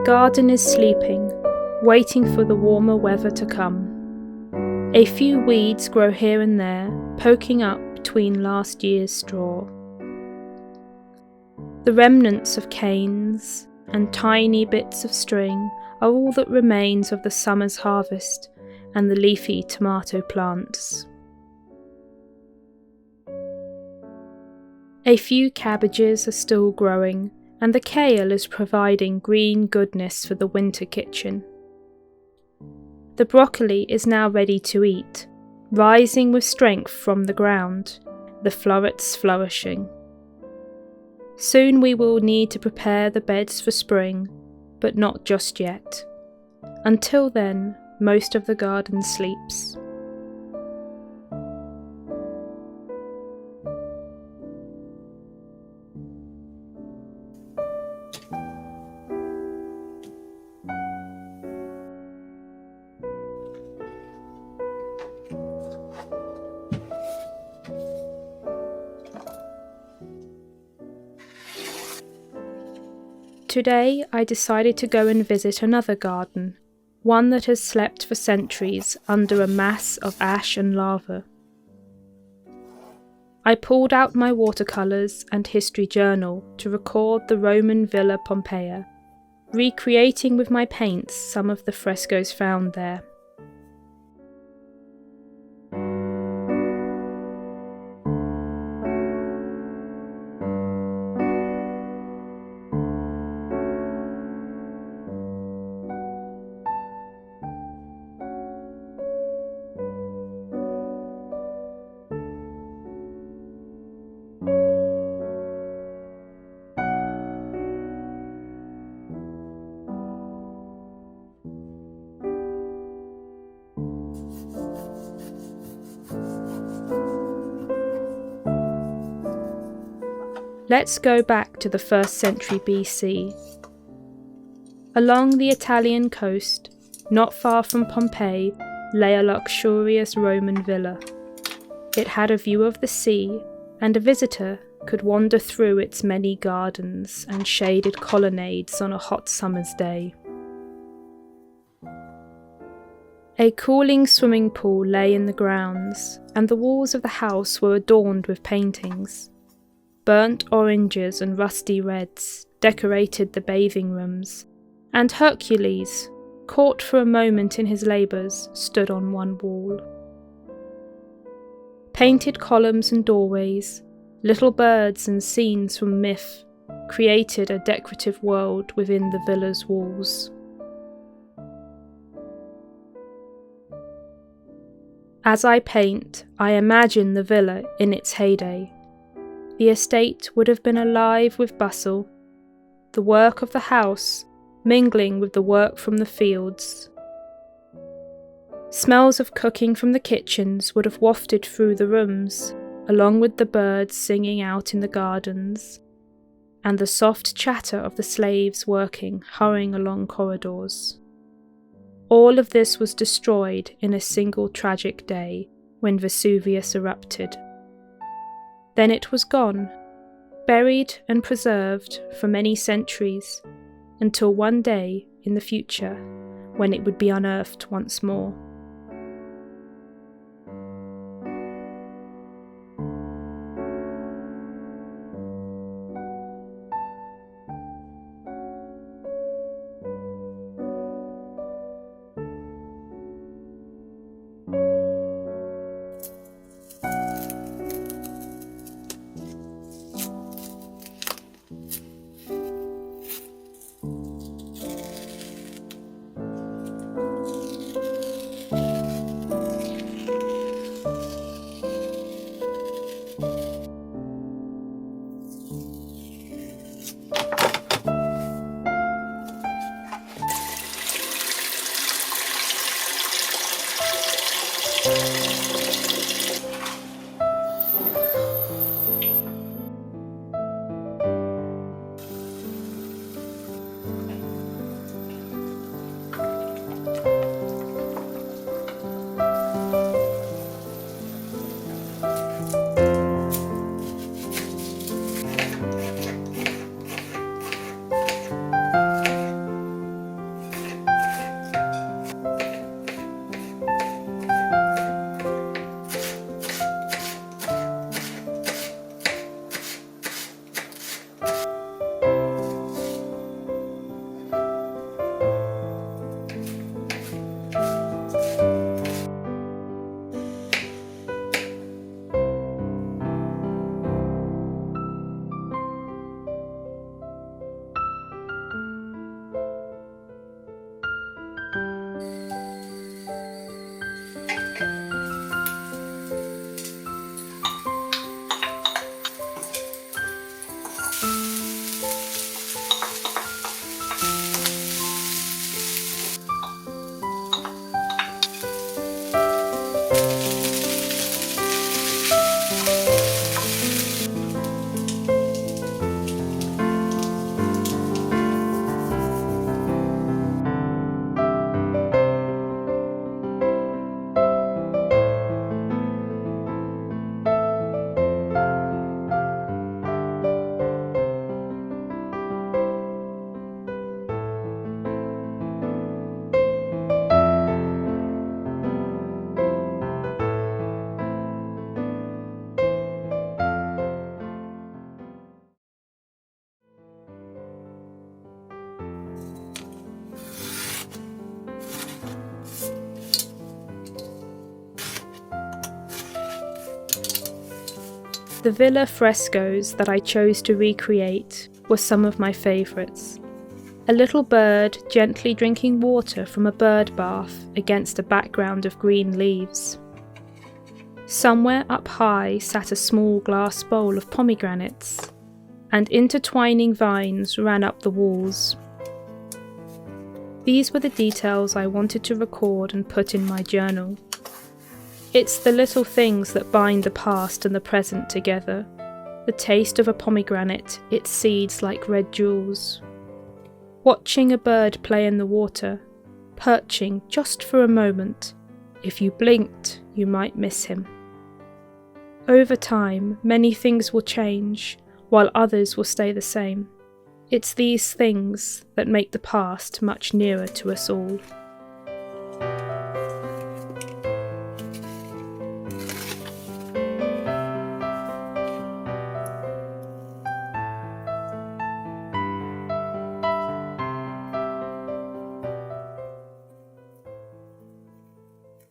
garden is sleeping, waiting for the warmer weather to come. A few weeds grow here and there, poking up between last year's straw. The remnants of canes and tiny bits of string are all that remains of the summer's harvest and the leafy tomato plants. A few cabbages are still growing, and the kale is providing green goodness for the winter kitchen. The broccoli is now ready to eat, rising with strength from the ground, the florets flourishing. Soon we will need to prepare the beds for spring, but not just yet. Until then, most of the garden sleeps. Today I decided to go and visit another garden, one that has slept for centuries under a mass of ash and lava. I pulled out my watercolours and history journal to record the Roman Villa Poppaea, recreating with my paints some of the frescoes found there. Let's go back to the 1st century BC. Along the Italian coast, not far from Pompeii, lay a luxurious Roman villa. It had a view of the sea, and a visitor could wander through its many gardens and shaded colonnades on a hot summer's day. A cooling swimming pool lay in the grounds, and the walls of the house were adorned with paintings. Burnt oranges and rusty reds decorated the bathing rooms, and Hercules, caught for a moment in his labours, stood on one wall. Painted columns and doorways, little birds and scenes from myth created a decorative world within the villa's walls. As I paint, I imagine the villa in its heyday. The estate would have been alive with bustle, the work of the house mingling with the work from the fields. Smells of cooking from the kitchens would have wafted through the rooms, along with the birds singing out in the gardens, and the soft chatter of the slaves working, hurrying along corridors. All of this was destroyed in a single tragic day when Vesuvius erupted. Then it was gone, buried and preserved for many centuries, until one day in the future when it would be unearthed once more. The villa frescoes that I chose to recreate were some of my favourites. A little bird gently drinking water from a bird bath against a background of green leaves. Somewhere up high sat a small glass bowl of pomegranates, and intertwining vines ran up the walls. These were the details I wanted to record and put in my journal. It's the little things that bind the past and the present together. The taste of a pomegranate, its seeds like red jewels. Watching a bird play in the water, perching just for a moment. If you blinked, you might miss him. Over time, many things will change, while others will stay the same. It's these things that make the past much nearer to us all.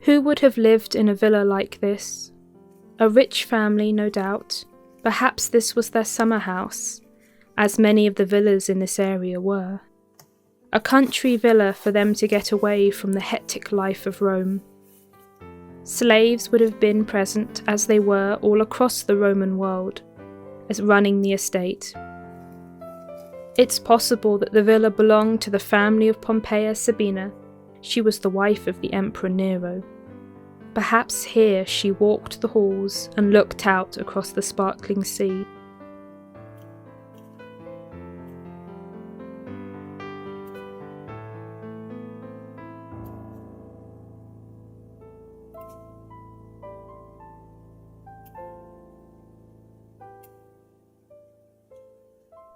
Who would have lived in a villa like this? A rich family, no doubt. Perhaps this was their summer house, as many of the villas in this area were. A country villa for them to get away from the hectic life of Rome. Slaves would have been present, as they were all across the Roman world, as running the estate. It's possible that the villa belonged to the family of Poppaea Sabina. She was the wife of the Emperor Nero. Perhaps here she walked the halls and looked out across the sparkling sea.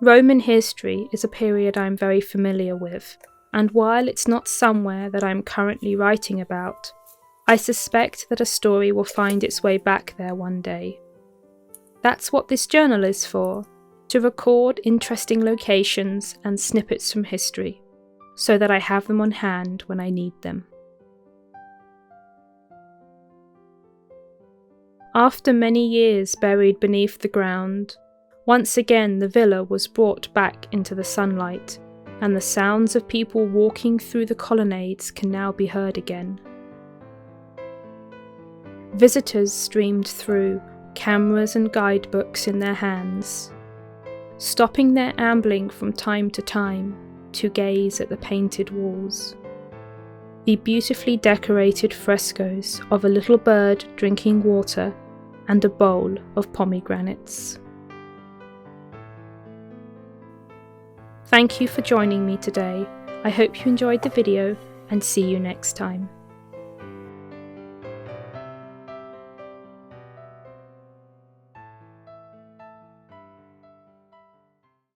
Roman history is a period I'm very familiar with, and while it's not somewhere that I'm currently writing about, I suspect that a story will find its way back there one day. That's what this journal is for, to record interesting locations and snippets from history, so that I have them on hand when I need them. After many years buried beneath the ground, once again the villa was brought back into the sunlight, and the sounds of people walking through the colonnades can now be heard again. Visitors streamed through, cameras and guidebooks in their hands, stopping their ambling from time to time to gaze at the painted walls. The beautifully decorated frescoes of a little bird drinking water and a bowl of pomegranates. Thank you for joining me today. I hope you enjoyed the video and see you next time.